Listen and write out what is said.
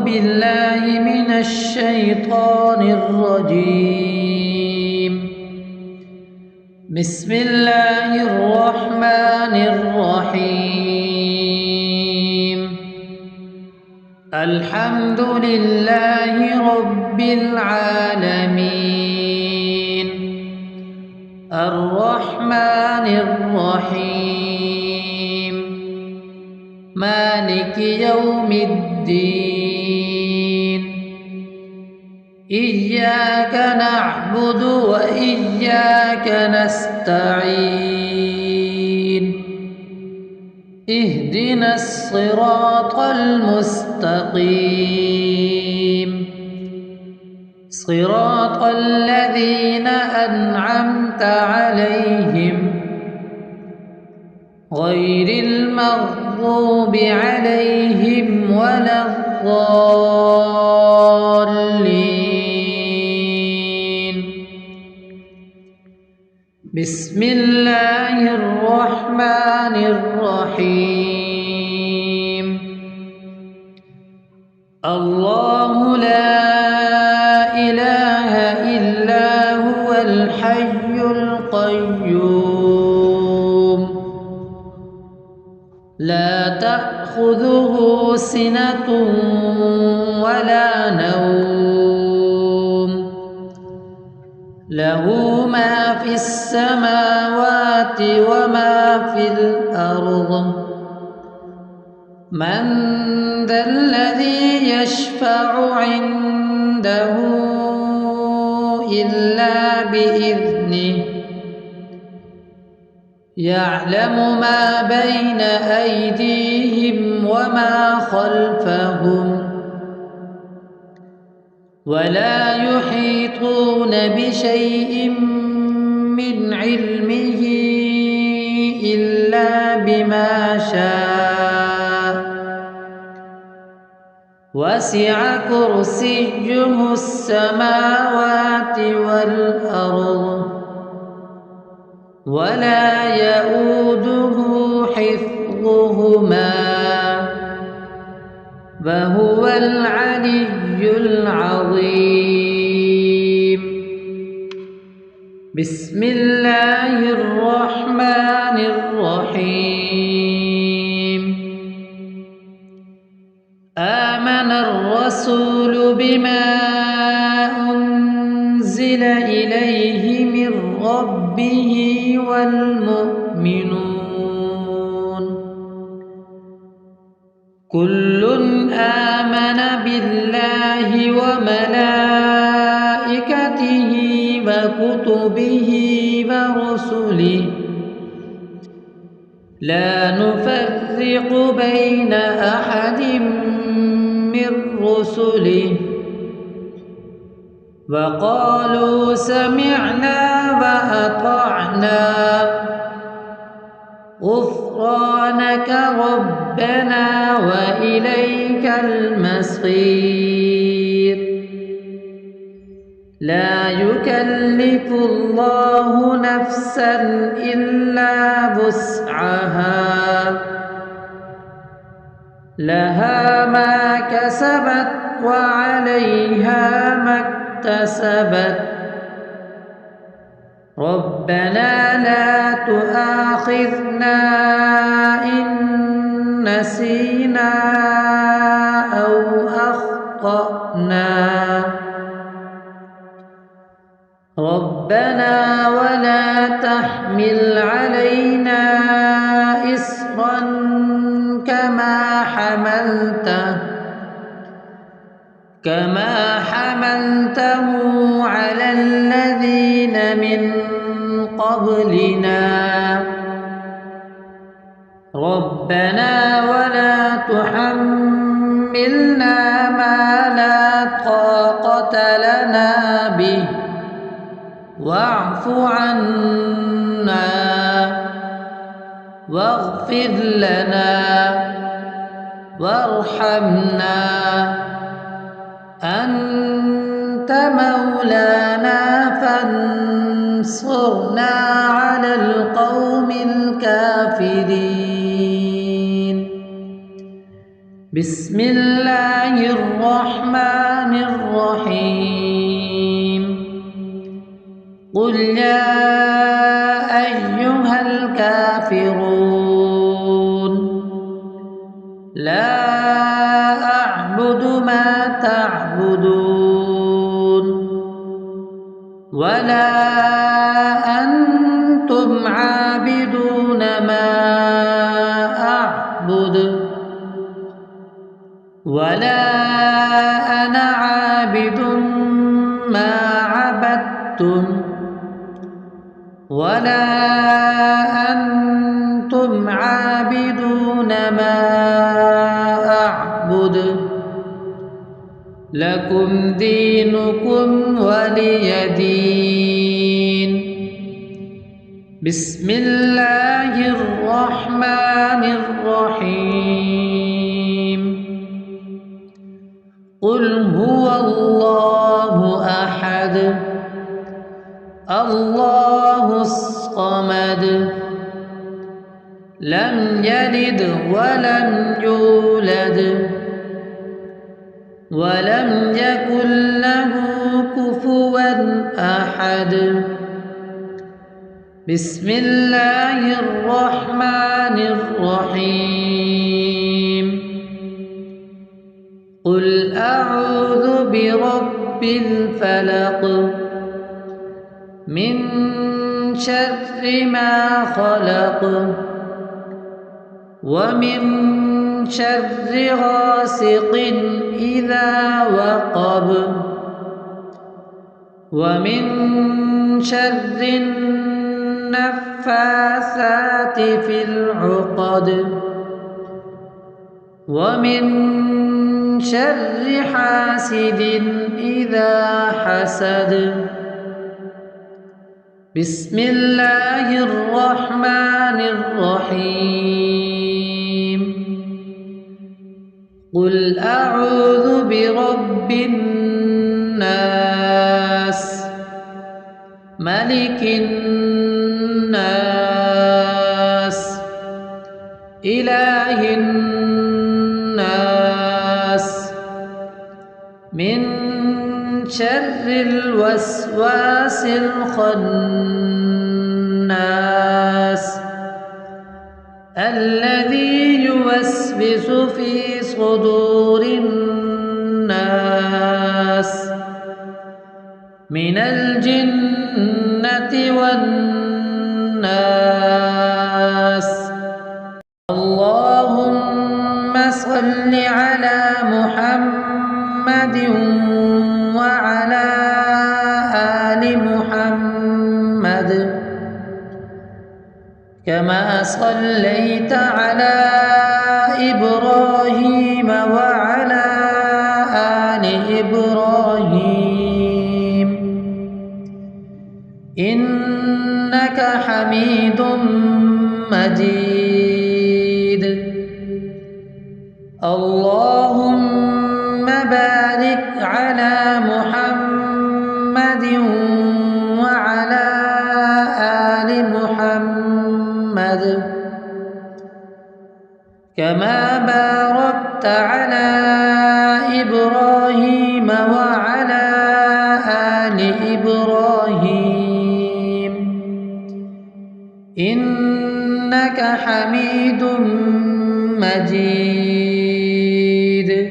بالله من الشيطان الرجيم. بسم الله الرحمن الرحيم. الحمد لله رب العالمين الرحمن الرحيم مالك يوم الدين. إياك نعبد وإياك نستعين. اهدنا الصراط المستقيم صراط الذين أنعمت عليهم غير المغضوب عليهم ولا الضالين. بسم الله الرحمن الرحيم. الله لا إله إلا هو الحي القيوم لا تأخذه سنة ولا نوم له ما في السماوات وما في الأرض. من ذا الذي يشفع عنده إلا بإذنه يعلم ما بين أيديهم وما خلفهم ولا يحيطون بشيء من علمه إلا بما شاء وسع كرسيه السماوات والأرض ولا يؤوده حفظهما وهو العلي العظيم. بسم الله الرحمن الرحيم. آمن الرسول بما أنزل إليه من ربه والمؤمنون كل آمن بالله وملائكته وكتبه ورسله لا نفرق بين أحد من رسله وقالوا سمعنا وأطعنا غفرانك ربنا وإليك المصير. لا يكلف الله نفسا إلا وسعها لها ما كسبت وعليها ما اكتسبت. ربنا لا تؤاخذنا إن نسينا أو أخطأنا. ربنا ولا تحمل علينا إصرا كما حملته على الذين من قبلنا. ربنا ولا تحملنا ما لا طاقة لنا به واعف عنا واغفر لنا وارحمنا أنت مولانا فانصرنا على القوم الكافرين. بسم الله الرحمن الرحيم قل يا أيها الكافرون لا أعبد ما تعبدون ولا أنتم عابدون ما أعبد ولا أنا عابد ما عبدتم ولا أنتم عابدون ما أعبد لكم دينكم ولي دين. بسم الله الرحمن الرحيم قل هو الله أحد الله الصمد لم يلد ولم يولد ولم يكن له كفوا أحد. بسم الله الرحمن الرحيم قل أعوذ برب الفلق من شر ما خلق ومن شر غاسق إذا وقب ومن شر النفاثات في العقد ومن شر حاسد إذا حسد. بسم الله الرحمن الرحيم قل أعوذ برب الناس ملك الناس إله الناس من شر الوسواس الخناس الذي يوسوس في صدور الناس من الجنة والناس. اللهم صل على محمد وعلى آل محمد كما صليت على إبراهيم وعلى آل إبراهيم إنك حميد مجيد. اللهم بارك على محمد وعلى آل محمد كما باركت على إبراهيم وعلى آل إبراهيم إنك حميد مجيد.